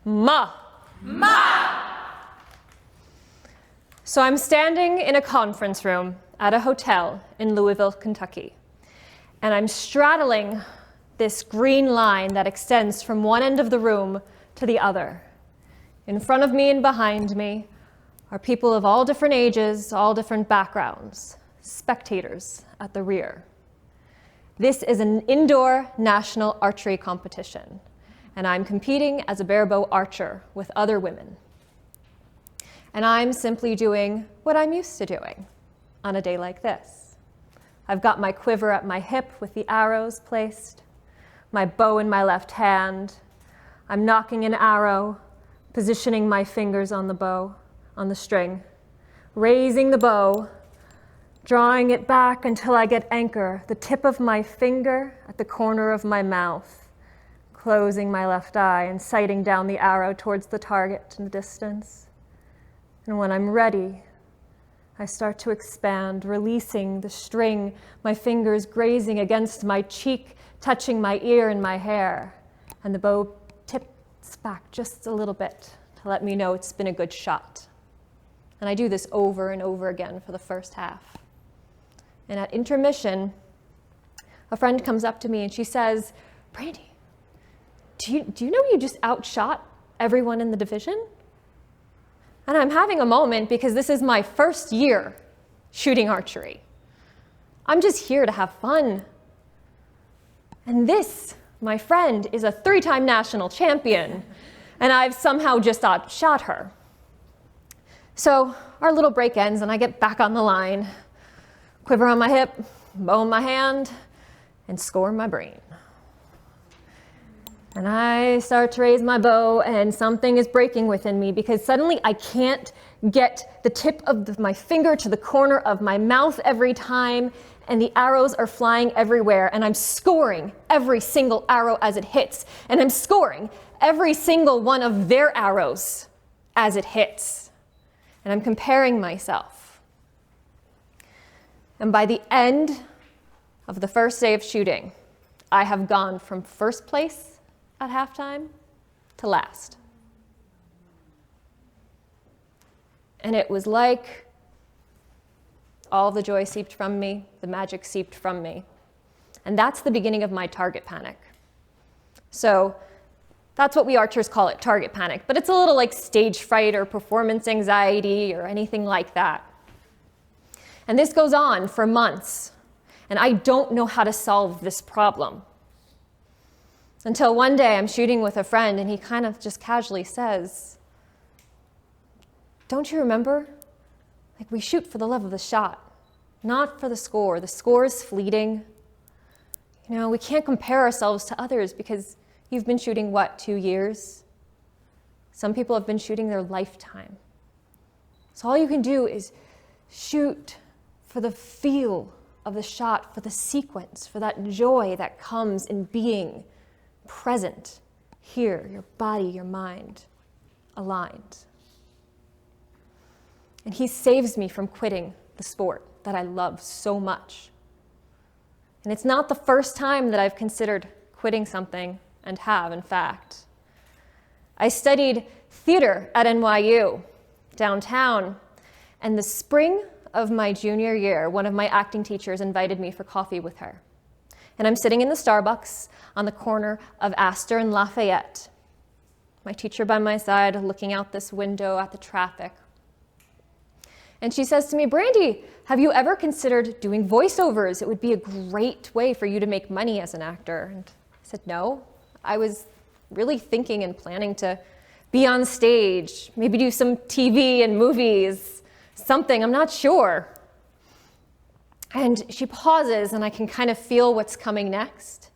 Ma! Ma! So I'm standing in a conference room at a hotel in Louisville, Kentucky, and I'm straddling this green line that extends from one end of the room to the other. In front of me and behind me are people of all different ages, all different backgrounds, spectators at the rear. This is an indoor national archery competition, and I'm competing as a barebow archer with other women. And I'm simply doing what I'm used to doing on a day like this. I've got my quiver at my hip with the arrows placed, my bow in my left hand. I'm nocking an arrow, positioning my fingers on the bow, on the string, raising the bow, drawing it back until I get anchor, the tip of my finger at the corner of my mouth, closing my left eye and sighting down the arrow towards the target in the distance. And when I'm ready, I start to expand, releasing the string, my fingers grazing against my cheek, touching my ear and my hair. And the bow tips back just a little bit to let me know it's been a good shot. And I do this over and over again for the first half. And at intermission, a friend comes up to me and she says, "Brandi, do you know you just outshot everyone in the division?" And I'm having a moment because this is my first year shooting archery. I'm just here to have fun. And this, my friend, is a 3-time national champion, and I've somehow just outshot her. So our little break ends and I get back on the line, quiver on my hip, bow in my hand, and score in my brain. And I start to raise my bow and something is breaking within me because suddenly I can't get the tip of my finger to the corner of my mouth every time, and the arrows are flying everywhere, and I'm scoring every single arrow as it hits, and I'm scoring every single one of their arrows as it hits. And I'm comparing myself. And by the end of the first day of shooting, I have gone from first place at halftime to last. And it was like all the joy seeped from me, the magic seeped from me. And that's the beginning of my target panic. So that's what we archers call it, target panic. But it's a little like stage fright or performance anxiety or anything like that. And this goes on for months. And I don't know how to solve this problem. Until one day I'm shooting with a friend and he kind of just casually says, "Don't you remember? Like, we shoot for the love of the shot, not for the score. The score is fleeting. You know, we can't compare ourselves to others because you've been shooting, 2 years? Some people have been shooting their lifetime. So all you can do is shoot for the feel of the shot, for the sequence, for that joy that comes in being present here, your body, your mind aligned." And he saves me from quitting the sport that I love so much. And it's not the first time that I've considered quitting something, and have, in fact. I studied theater at NYU downtown, and the spring of my junior year, one of my acting teachers invited me for coffee with her. And I'm sitting in the Starbucks on the corner of Astor and Lafayette. My teacher by my side, looking out this window at the traffic. And she says to me, "Brandi, have you ever considered doing voiceovers? It would be a great way for you to make money as an actor." And I said, "No." I was really thinking and planning to be on stage, maybe do some TV and movies, something, I'm not sure. And she pauses, and I can kind of feel what's coming next.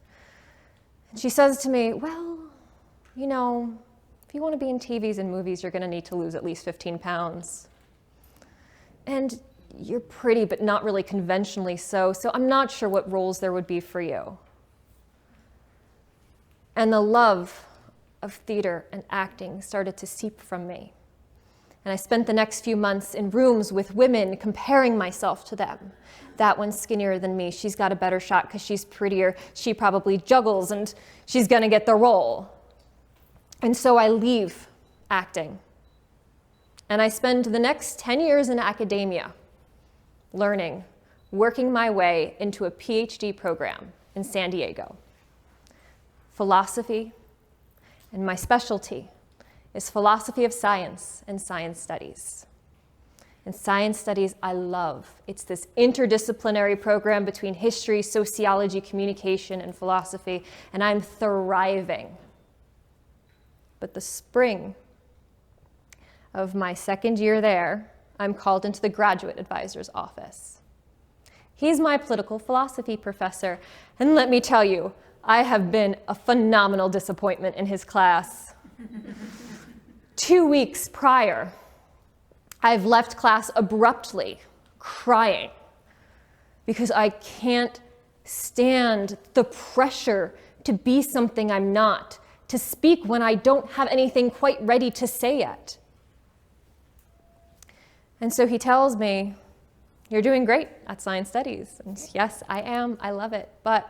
And she says to me, "Well, you know, if you want to be in TVs and movies, you're going to need to lose at least 15 pounds. And you're pretty, but not really conventionally so I'm not sure what roles there would be for you." And the love of theater and acting started to seep from me. And I spent the next few months in rooms with women, comparing myself to them. That one's skinnier than me. She's got a better shot because she's prettier. She probably juggles and she's going to get the role. And so I leave acting. And I spend the next 10 years in academia learning, working my way into a PhD program in San Diego. Philosophy, and my specialty is philosophy of science and science studies. And science studies I love. It's this interdisciplinary program between history, sociology, communication, and philosophy, and I'm thriving. But the spring of my second year there, I'm called into the graduate advisor's office. He's my political philosophy professor, and let me tell you, I have been a phenomenal disappointment in his class. 2 weeks prior, I've left class abruptly, crying, because I can't stand the pressure to be something I'm not, to speak when I don't have anything quite ready to say yet. And so he tells me, "You're doing great at science studies." And yes, I am. I love it. But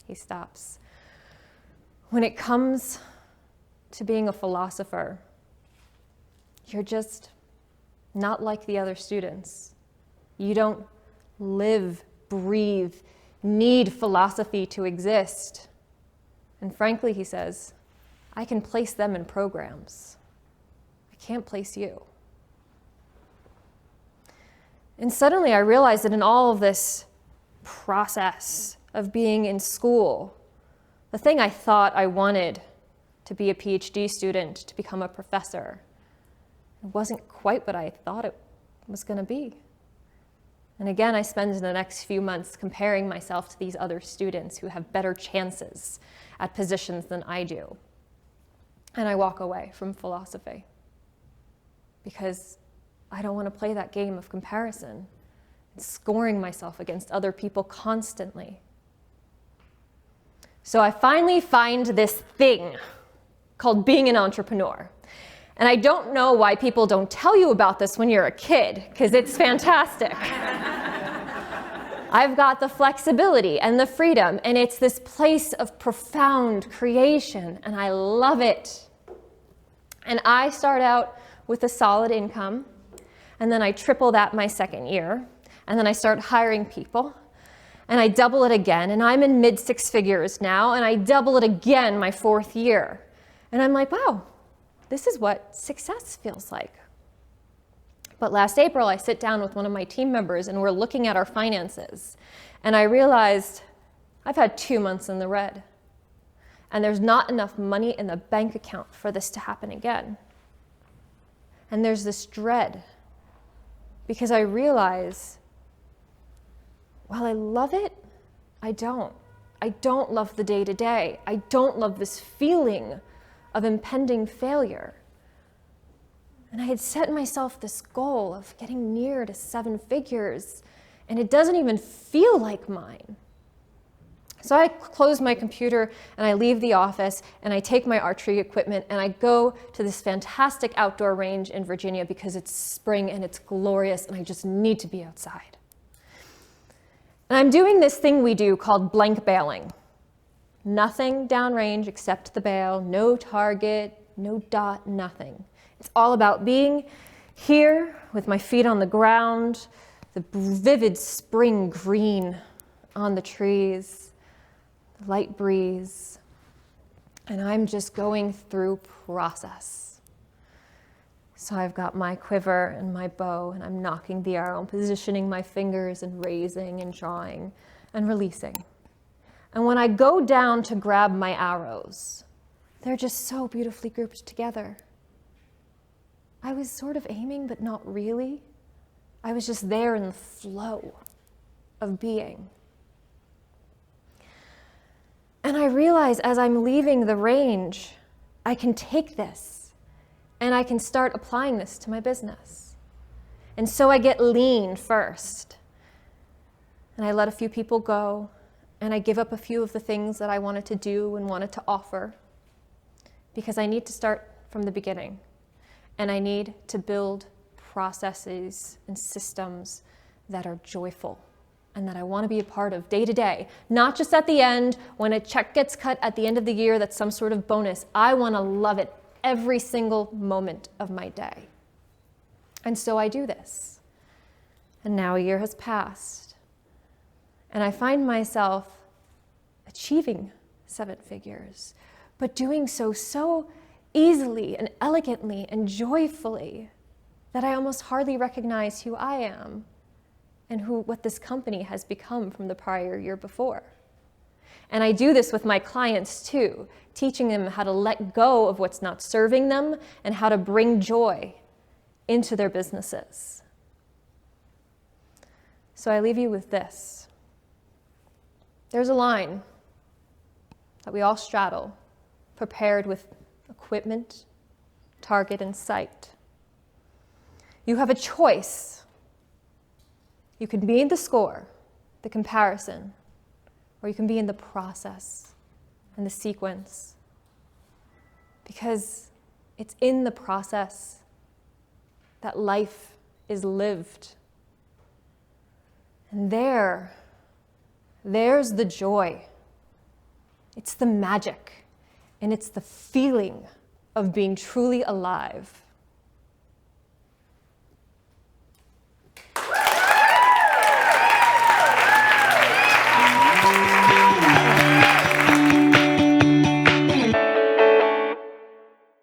he stops. When it comes to being a philosopher, you're just not like the other students. You don't live, breathe, need philosophy to exist. And frankly, he says, I can place them in programs. I can't place you. And suddenly I realized that in all of this process of being in school, the thing I thought I wanted to be a PhD student, to become a professor, it wasn't quite what I thought it was going to be. And again, I spend the next few months comparing myself to these other students who have better chances at positions than I do. And I walk away from philosophy because I don't want to play that game of comparison and scoring myself against other people constantly. So I finally find this thing called being an entrepreneur. And I don't know why people don't tell you about this when you're a kid, because it's fantastic. I've got the flexibility and the freedom, and it's this place of profound creation, and I love it. And I start out with a solid income, and then I triple that my second year, and then I start hiring people, and I double it again, and I'm in mid-six figures now, and I double it again my fourth year. And I'm like, wow, this is what success feels like. But last April, I sit down with one of my team members, and we're looking at our finances, and I realized I've had 2 months in the red, and there's not enough money in the bank account for this to happen again. And there's this dread, because I realize, while I love it, I don't. I don't love the day-to-day. I don't love this feeling of impending failure. And I had set myself this goal of getting near to 7 figures, and it doesn't even feel like mine. So I close my computer and I leave the office and I take my archery equipment and I go to this fantastic outdoor range in Virginia because it's spring and it's glorious and I just need to be outside. And I'm doing this thing we do called blank bailing. Nothing downrange except the bail, no target, no dot, nothing. It's all about being here with my feet on the ground, the vivid spring green on the trees, the light breeze, and I'm just going through process. So I've got my quiver and my bow, and I'm knocking the arrow and positioning my fingers and raising and drawing and releasing. And when I go down to grab my arrows, they're just so beautifully grouped together. I was sort of aiming, but not really. I was just there in the flow of being. And I realize as I'm leaving the range, I can take this and I can start applying this to my business. And so I get lean first. And I let a few people go, and I give up a few of the things that I wanted to do and wanted to offer, because I need to start from the beginning. And I need to build processes and systems that are joyful and that I want to be a part of day to day. Not just at the end, when a check gets cut at the end of the year, that's some sort of bonus. I want to love it every single moment of my day. And so I do this. And now a year has passed. And I find myself achieving 7 figures, but doing so easily and elegantly and joyfully that I almost hardly recognize who I am and what this company has become from the prior year before. And I do this with my clients too, teaching them how to let go of what's not serving them and how to bring joy into their businesses. So I leave you with this. There's a line that we all straddle, prepared with equipment, target, and sight. You have a choice. You can be in the score, the comparison, or you can be in the process and the sequence. Because it's in the process that life is lived. And there's the joy. It's the magic, and it's the feeling of being truly alive.